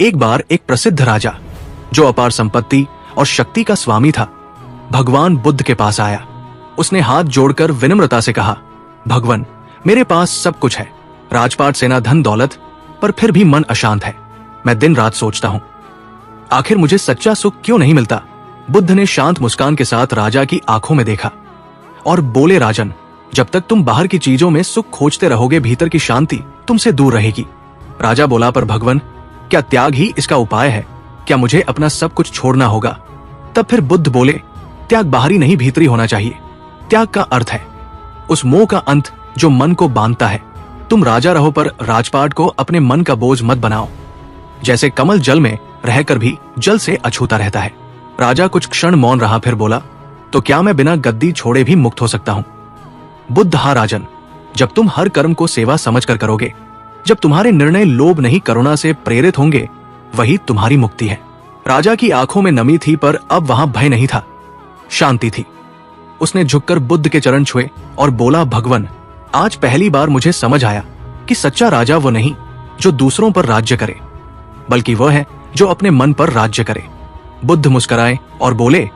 एक बार एक प्रसिद्ध राजा जो अपार संपत्ति और शक्ति का स्वामी था, भगवान बुद्ध के पास आया। उसने हाथ जोड़कर विनम्रता से कहा, भगवान, मेरे पास सब कुछ है, राजपाट, सेना, धन दौलत, पर फिर भी मन अशांत है। मैं दिन रात सोचता हूं, आखिर मुझे सच्चा सुख क्यों नहीं मिलता। बुद्ध ने शांत मुस्कान के साथ राजा की आंखों में देखा और बोले, राजन, जब तक तुम बाहर की चीजों में सुख खोजते रहोगे, भीतर की शांति तुमसे दूर रहेगी। राजा बोला, पर भगवान, क्या त्याग ही इसका उपाय है? क्या मुझे अपना सब कुछ छोड़ना होगा? तब फिर बुद्ध बोले, त्याग बाहरी नहीं भीतरी होना चाहिए। त्याग का अर्थ है उस मोह का अंत जो मन को बांधता है। तुम राजा रहो पर राजपाट को अपने मन का बोझ मत बनाओ। जैसे कमल जल में रहकर भी जल से अछूता रहता है। राजा कुछ क्षण मौन रहा, फिर बोला, तो क्या मैं बिना गद्दी छोड़े भी मुक्त हो सकता हूं? बुद्ध, हाँ राजन, जब तुम हर कर्म को सेवा समझकर करोगे, जब तुम्हारे निर्णय लोभ नहीं करुणा से प्रेरित होंगे, वही तुम्हारी मुक्ति है। राजा की आंखों में नमी थी, पर अब वहां भय नहीं था, शांति थी। उसने झुककर बुद्ध के चरण छुए और बोला, भगवान, आज पहली बार मुझे समझ आया कि सच्चा राजा वो नहीं जो दूसरों पर राज्य करे, बल्कि वह है जो अपने मन पर राज्य करे। बुद्ध मुस्कुराए और बोले,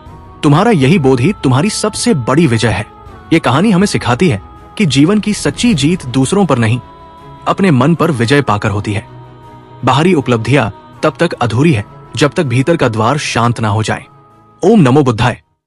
तुम्हारा यही बोध ही तुम्हारी सबसे बड़ी विजय है। ये कहानी हमें सिखाती है कि जीवन की सच्ची जीत दूसरों पर नहीं, अपने मन पर विजय पाकर होती है। बाहरी उपलब्धियां तब तक अधूरी है जब तक भीतर का द्वार शांत ना हो जाए। ओम नमो बुद्धाय।